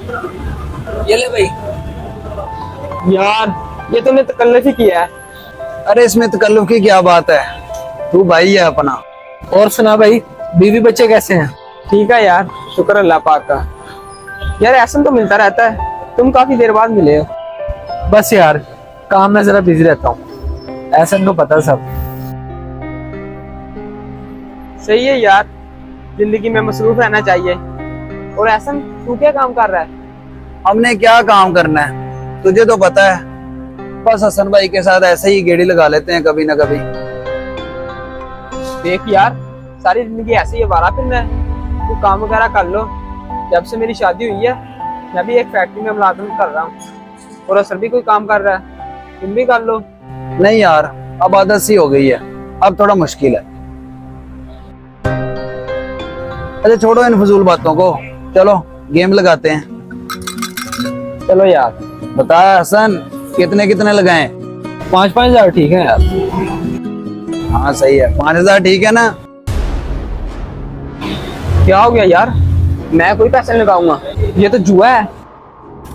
ये ले भाई। यार ये तूने तकल्लुफ़ ही किया है। अरे इसमें तकल्लुफ की क्या बात है, तू भाई है अपना। और सुना भाई, बीवी बच्चे कैसे हैं? ठीक है यार, शुक्र अल्लाह पाक का। यार ऐसा तो मिलता रहता है, तुम काफी देर बाद मिले हो। बस यार काम में जरा बिजी रहता हूँ, ऐसा को पता सब। सही है यार, जिंदगी में मसरूफ रहना चाहिए। और ऐसा तू क्या काम कर रहा है? हमने क्या काम करना है, तुझे तो पता है। बस हसन भाई के साथ ऐसे ही गेड़ी लगा लेते हैं कभी ना कभी। देख यार, सारी जिंदगी ऐसे ही आवारा फिरना है। तू काम वगैरह कर लो। जब से मेरी शादी हुई है मैं भी एक फैक्ट्री में मुलाजमत कर रहा हूँ, और असर भी कोई काम कर रहा है, तुम भी कर लो। नहीं यार, अब आदत सी हो गई है, अब थोड़ा मुश्किल है। अच्छा छोड़ो इन फजूल बातों को, चलो गेम लगाते हैं। चलो यार। बता हसन, कितने कितने लगाएं? 5-5 हजार ठीक है यार। हाँ सही है, 5,000 ठीक है ना? क्या हो गया यार, मैं कोई पैसे नहीं लगाऊंगा, ये तो जुआ है।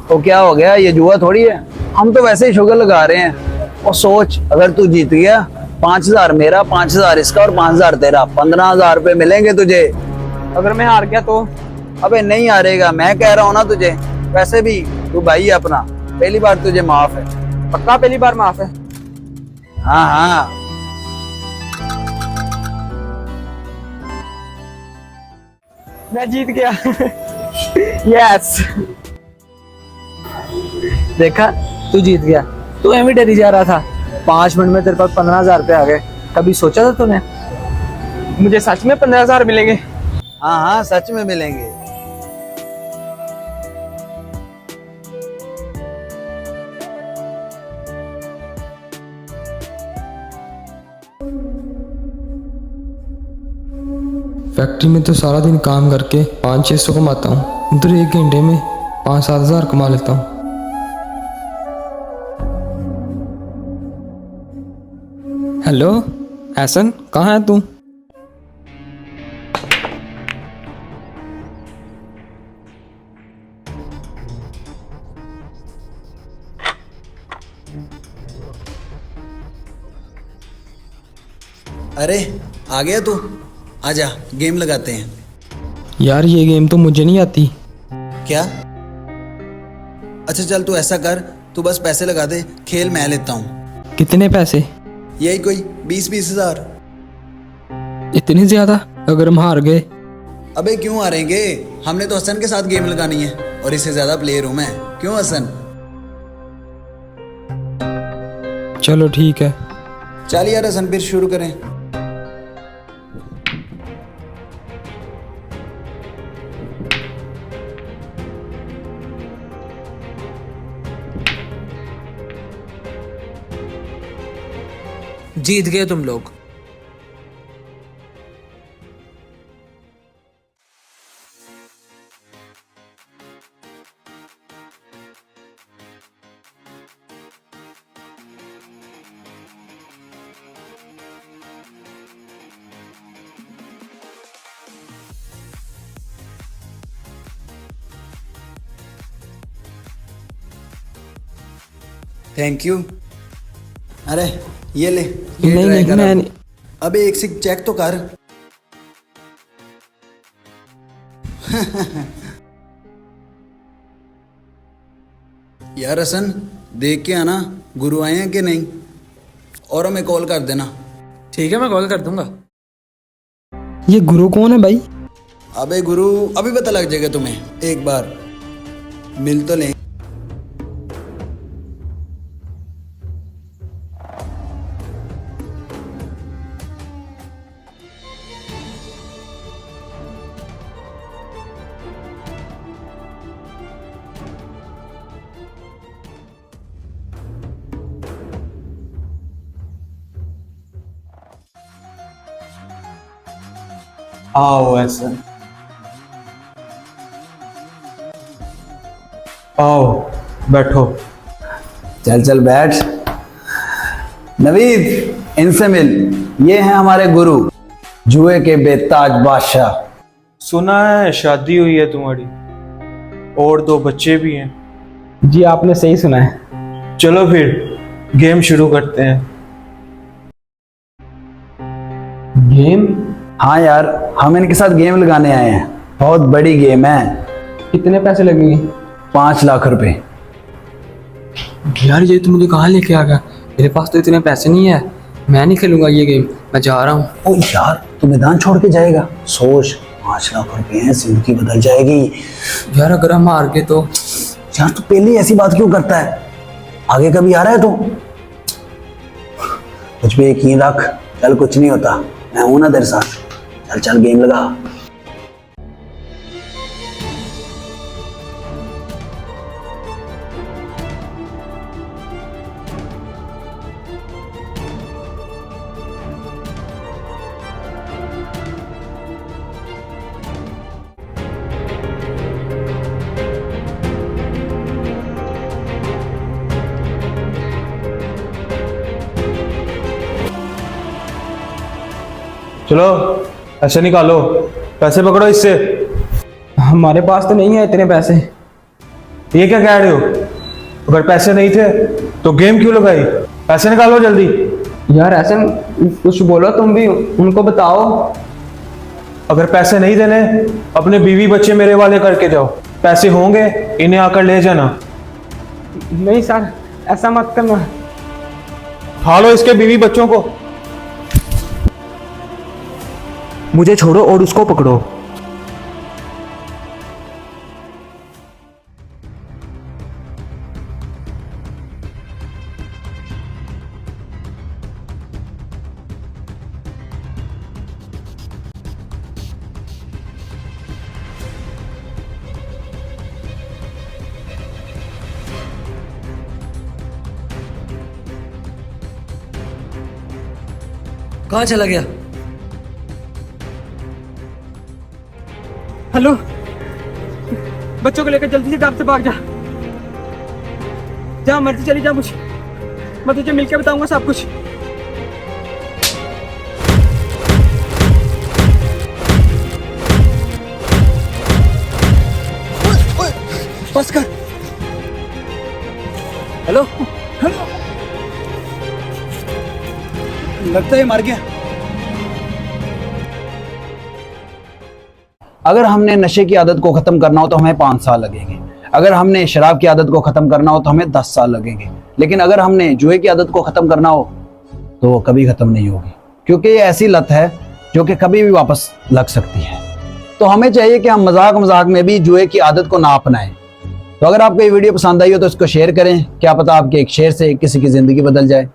तो क्या हो गया, ये जुआ थोड़ी है। हम तो वैसे ही शुगर लगा रहे हैं। और सोच, अगर तू जीत गया, 5,000 मेरा, 5,000 इसका और 5,000 तेरा, 15,000 रुपए मिलेंगे तुझे। अगर मैं हार गया तो? अबे नहीं हारेगा, मैं कह रहा हूँ ना तुझे। वैसे भी तू भाई है अपना, पहली बार तुझे माफ है। पक्का पहली बार माफ है? हाँ हाँ। मैं जीत गया। यस। देखा, तू जीत गया। तू एवं डरी जा रहा था, 5 मिनट में तेरे पास 15,000 रुपए आ गए। कभी सोचा था तूने मुझे सच में 15,000 मिलेंगे? हाँ हाँ, सच में मिलेंगे। फैक्ट्री में तो सारा दिन काम करके 500-600 कमाता हूँ, उधर 1 घंटे में 5-7 हजार कमा लेता हूँ। हेलो एहसन, कहाँ है तू? अरे आ गया तू, आजा गेम लगाते हैं। यार ये गेम तो मुझे नहीं आती। क्या? अच्छा चल तू ऐसा कर, तू बस पैसे लगा दे, खेल मैं लेता हूँ। कितने पैसे? यही कोई 20-20 हजार। इतनी ज्यादा? अगर हम हार गए? अबे क्यों हारेंगे, हमने तो हसन के साथ गेम लगानी है, और इससे ज्यादा प्लेयर हूं मैं। क्यों हसन? चलो ठीक है। चल यार हसन, फिर शुरू करें। जीत गए तुम लोग। Thank you. अरे ये ले, ये नहीं ट्राई नहीं, कर मैं अब। नहीं। अबे एक से चेक तो कर। यार हसन, देख के आना गुरु आए हैं कि नहीं, और हमें कॉल कर देना। ठीक है, मैं कॉल कर दूंगा। ये गुरु कौन है भाई? अबे गुरु अभी पता लग जाएगा तुम्हें, एक बार मिल तो लें। आओ ऐसा, आओ बैठो। चल चल बैठ। नवीद, इनसे मिल, ये हैं हमारे गुरु, जुए के बेताज बादशाह। सुना है शादी हुई है तुम्हारी, और 2 बच्चे भी हैं। जी आपने सही सुना है। चलो फिर गेम शुरू करते हैं। गेम? हाँ यार, हम इनके साथ गेम लगाने आए हैं। बहुत बड़ी गेम है। कितने पैसे लगेंगे? 5 लाख रुपए। यार ये तो मुझे कहाँ लेके आ गया, मेरे पास तो इतने पैसे नहीं है, मैं नहीं खेलूंगा ये गेम, मैं जा रहा हूँ। ओ यार, तू मैदान छोड़ के जाएगा? सोच, 5 लाख रुपए हैं, जिंदगी बदल जाएगी। यार अगर हम हार गए तो? यार तू पहले ही ऐसी बात क्यों करता है? आगे कभी आ रहा है तू? कुछ भी यकीन रख, चल कुछ नहीं होता, मैं हूं ना तेरे साथ। चल चल गेम लगा। चलो ऐसे निकालो, पैसे पकड़ो इससे। हमारे पास तो नहीं है इतने पैसे। ये क्या कह रहे हो? अगर पैसे नहीं थे तो गेम क्यों लगाई? पैसे निकालो जल्दी। यार ऐसे कुछ बोलो तुम भी, उनको बताओ। अगर पैसे नहीं देने, अपने बीवी बच्चे मेरे वाले करके जाओ। पैसे होंगे इन्हें आकर ले जाना। नहीं सर, ऐसा मत करना। खा लो इसके बीवी बच्चों को। मुझे छोड़ो और उसको पकड़ो। कहाँ चला गया? हेलो, बच्चों को लेकर जल्दी से गांव से भाग जा। जहाँ मर्जी चली जा, मुझे मैं तुझे मिलकर बताऊंगा सब कुछ। बस कर। हेलो हेलो, लगता है मर गया। अगर हमने नशे की आदत को खत्म करना हो तो हमें 5 साल लगेंगे। अगर हमने शराब की आदत को खत्म करना हो तो हमें 10 साल लगेंगे। लेकिन अगर हमने जुए की आदत को खत्म करना हो तो वो कभी खत्म नहीं होगी, क्योंकि ये ऐसी लत है जो कि कभी भी वापस लग सकती है। तो हमें चाहिए कि हम मजाक मजाक में भी जुए की आदत को ना अपनाएं। तो अगर आपको ये वीडियो पसंद आई हो तो इसको शेयर करें, क्या पता आपके एक शेयर से किसी की जिंदगी बदल जाए।